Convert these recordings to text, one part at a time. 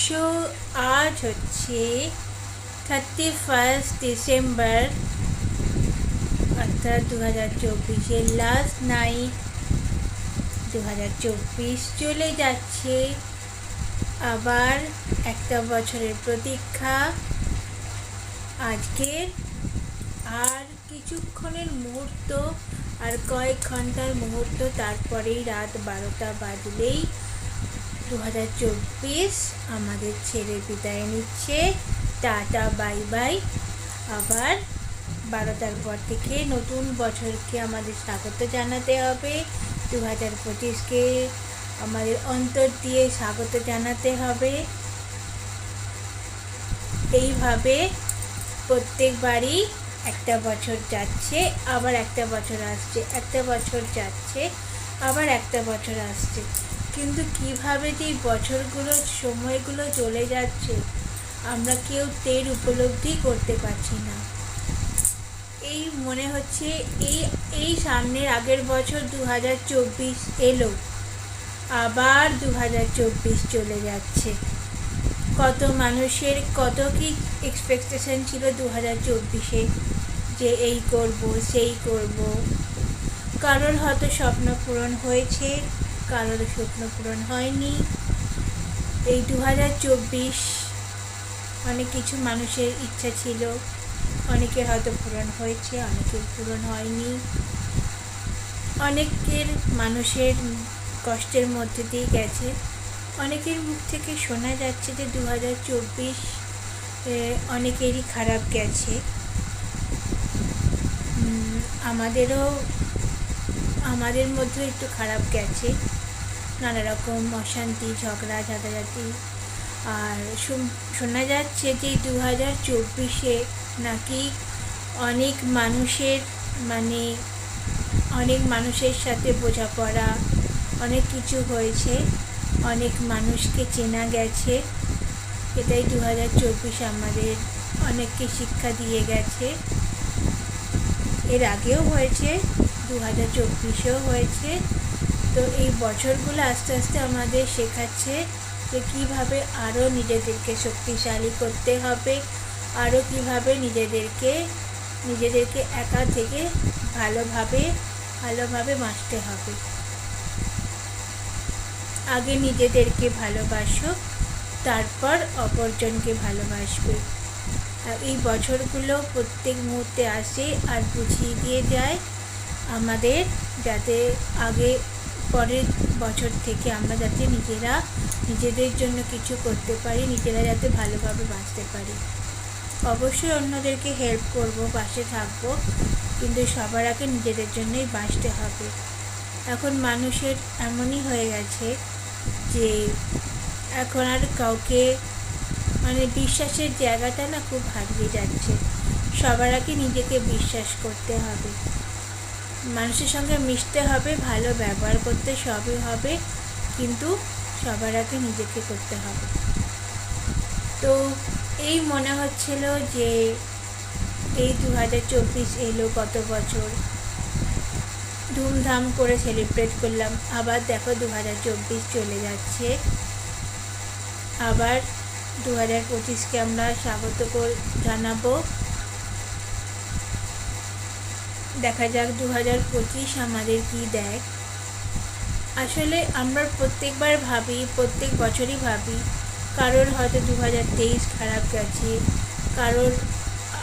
So আজ হচ্ছে 31 December অর্থাৎ 2024-এর লাস্ট নাইট। 2024 চলে যাচ্ছে, আবার একটা বছরের প্রতীক্ষা আজকের। আর কিছুক্ষণের মুহূর্ত, আর কয়েক ঘন্টার মুহূর্ত, তারপরেই রাত 12টা বাজলেই 2024 আমাদের ছেড়ে বিদায় নিচ্ছে। Tata bye bye. আবার 12টার পর থেকে নতুন বছরকে আমাদের স্বাগত জানাতে হবে। 2025কে আমাদের অন্তর দিয়ে স্বাগত জানাতে হবে। এইভাবে প্রত্যেকবারই একটা বছর যাচ্ছে, আবার একটা বছর আসছে, একটা বছর যাচ্ছে, আবার একটা বছর আসছে। কিন্তু কিভাবে যে বছরগুলো, সময়গুলো চলে যাচ্ছে আমরা কেউ টের উপলব্ধি করতে পারছি না। এই মনে হচ্ছে এই সামনের আগের বছর 2024 এলো, আবার 2024 চলে যাচ্ছে। কত মানুষের কত কি এক্সপেকটেশন ছিল 2024-এ, যে এই করব সেই করব। কারোর হয়তো স্বপ্ন পূরণ হয়েছে, কারোর স্বপ্ন পূরণ হয়নি। এই 2024 অনেক কিছু মানুষের ইচ্ছা ছিল, অনেকের হয়তো পূরণ হয়েছে, অনেকের পূরণ হয়নি। অনেকের মানুষের কষ্টের মধ্যে দিয়ে গেছে। অনেকের মুখ থেকে শোনা যাচ্ছে যে 2024 অনেকেরই খারাপ গেছে। আমাদের মধ্যে একটু খারাপ গেছে, নানা রকম অশান্তি, ঝগড়া ঝাঁটাঝাঁটি। আর শোনা যাচ্ছে যে 2024-এ নাকি অনেক মানুষের সাথে বোঝাপড়া, অনেক কিছু হয়েছে, অনেক মানুষকে চেনা গেছে। এটাই 2024 আমাদের অনেককে শিক্ষা দিয়ে গেছে। এর আগেও হয়েছে, 2024-এও হয়েছে। তো এই বছরগুলো আস্তে আস্তে আমাদের শেখাচ্ছে যে কীভাবে আরও নিজেদেরকে শক্তিশালী করতে হবে, আরও কীভাবে নিজেদেরকে একা থেকে ভালোভাবে বাঁচতে হবে। আগে নিজেদেরকে ভালোবাসো, তারপর অপরজনকে ভালোবাসবে। এই বছরগুলো প্রত্যেক মুহূর্তে আসে আর বুঝিয়ে দিয়ে যায় আমাদের, যাতে পরের বছর থেকে আমরা যাতে নিজেদের জন্য কিছু করতে পারি, নিজেরা যাতে ভালোভাবে বাঁচতে পারি। অবশ্যই অন্যদেরকে হেল্প করব, পাশে থাকবো, কিন্তু সবার আগে নিজেদের জন্যই বাঁচতে হবে। এখন মানুষের এমনই হয়ে গেছে যে এখন আর কাউকে বিশ্বাসের জায়গাটা না খুব হারিয়ে যাচ্ছে। সবার আগে নিজেকে বিশ্বাস করতে হবে, মানুষের সঙ্গে মিশতে হবে, ভালো ব্যবহার করতে সবই হবে, কিন্তু সবার আগে নিজেকে করতে হবে। তো এই মনে হচ্ছিল যে এই 2024 এলো, কত বছর ধুমধাম করে সেলিব্রেট করলাম, আবার দেখো 2024 চলে যাচ্ছে। আবার 2025-কে আমরা স্বাগত জানাবো। দেখা যাক 2025 আমাদের কি দেয়। আসলে আমরা প্রত্যেক বছরই ভাবি কারোর হয়তো 2023 খারাপ গেছে, কারোর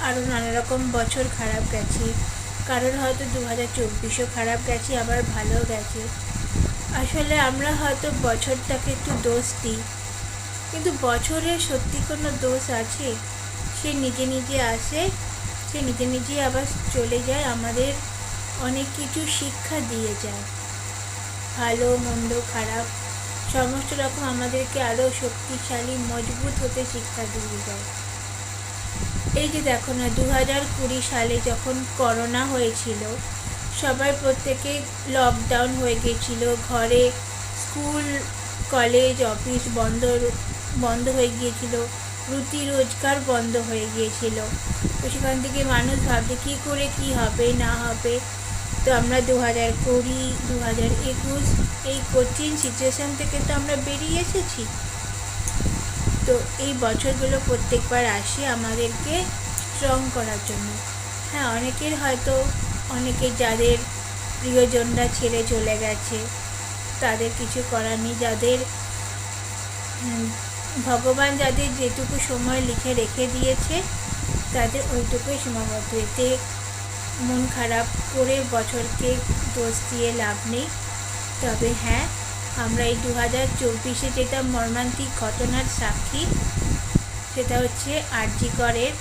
আরও নানা রকম বছর খারাপ গেছে, কারোর হয়তো 2024-ও খারাপ গেছে, আবার ভালো গেছে। আসলে আমরা হয়তো বছরটাকে একটু দোষ দিই, কিন্তু বছরের সত্যি কোনো দোষ আছে? সে নিজে নিজে আসে, সে নিজে নিজে আবার চলে যায়, আমাদের অনেক কিছু শিক্ষা দিয়ে যায়। ভালো মন্দ খারাপ সমস্ত রকম আমাদেরকে আরও শক্তিশালী মজবুত হতে শিক্ষা দিয়ে যায়। এই যে দেখো না, 2020 সালে যখন করোনা হয়েছিল, প্রত্যেকে লকডাউন হয়ে গিয়েছিল, ঘরে স্কুল কলেজ অফিস বন্ধ হয়ে গিয়েছিল, রুটি রোজগার বন্ধ হয়ে গিয়েছিল। তো সেখান থেকে মানুষ ভাবছে কী করে কী হবে না হবে। তো আমরা 2020 2021 এই কঠিন সিচুয়েশান থেকে তো আমরা বেরিয়ে এসেছি। তো এই বছরগুলো প্রত্যেকবার আসে আমাদেরকে স্ট্রং করার জন্য। হ্যাঁ, অনেকের হয়তো যাদের প্রিয়জনরা ছেড়ে চলে গেছে, তাদের কিছু করার নেই। যাদের ভগবান যাদের যেটুকু সময় লিখে রেখে দিয়েছে, তাদের ওইটুকুই সীমাবদ্ধ। এতে মন খারাপ করে বছরকে দোষ দিয়ে লাভ নেই। তবে হ্যাঁ, আমরা এই 2024-এ যেটা মর্মান্তিক ঘটনার সাক্ষী, সেটা হচ্ছে আরজি করের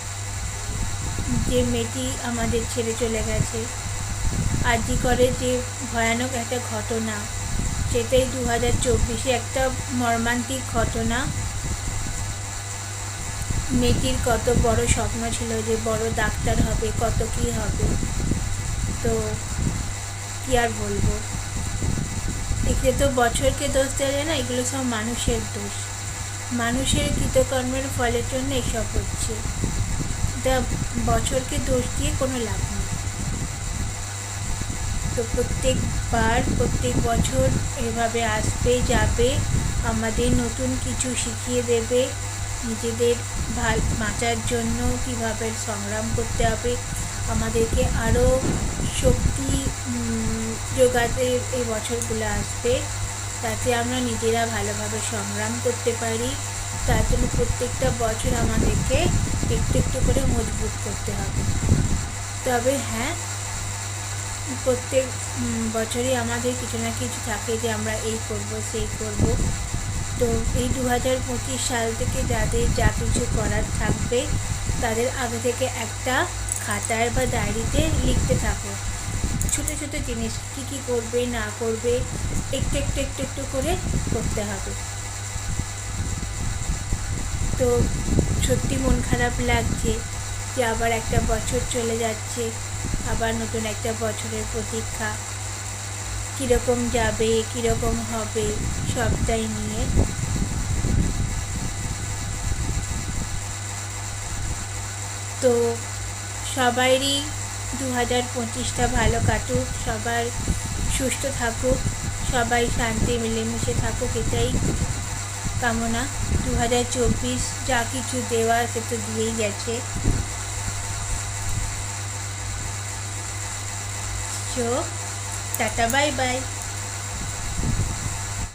যে মেয়েটি আমাদের ছেড়ে চলে গেছে। আরজি করের যে ভয়ানক একটা ঘটনা, সেটাই 2024-এ একটা মর্মান্তিক ঘটনা। মেয়েটির কত বড় স্বপ্ন ছিল যে বড় ডাক্তার হবে, কত কী হবে। তো কী আর বলবো, এগুলো তো বছরকে দোষ দেওয়া যায় না, এগুলো সব মানুষের দোষ। মানুষের কৃতকর্মের ফলের জন্য এসব হচ্ছে। এটা বছরকে দোষ দিয়ে কোনো লাভ নেই। তো প্রত্যেক বছর এভাবে আসবে যাবে, আমাদের নতুন কিছু শিখিয়ে দেবে, নিজেদের বাঁচার জন্য কীভাবে সংগ্রাম করতে হবে, আমাদেরকে আরও শক্তি যোগাতে এই বছরগুলো আসবে, যাতে আমরা নিজেরা ভালোভাবে সংগ্রাম করতে পারি। তার জন্য প্রত্যেকটা বছর আমাদেরকে একটু একটু করে মজবুত করতে হবে। তবে হ্যাঁ, প্রত্যেক বছরই আমাদের কিছু না কিছু থাকে যে আমরা এই করব সেই করব। তো এই 2025 সাল থেকে যাদের যা কিছু করার থাকবে, তাদের আগে থেকে একটা খাতায় বা ডায়েরিতে লিখতে থাকো। ছোটো ছোটো জিনিস কী কী করবে না করবে একটু একটু একটু একটু করে করতে হবে। তো সত্যি মন খারাপ লাগছে যে আবার একটা বছর চলে যাচ্ছে, আবার নতুন একটা বছরের প্রতীক্ষা। কীরকম যাবে, কীরকম হবে, সবটাই নিয়ে। তো সবারই 2025টা ভালো কাটুক, সবার সুস্থ থাকুক, সবাই শান্তি মিলেমিশে থাকুক, এটাই কামনা। 2024 যা কিছু দেওয়া সে তো দিয়েই গেছে। Tata, bye bye.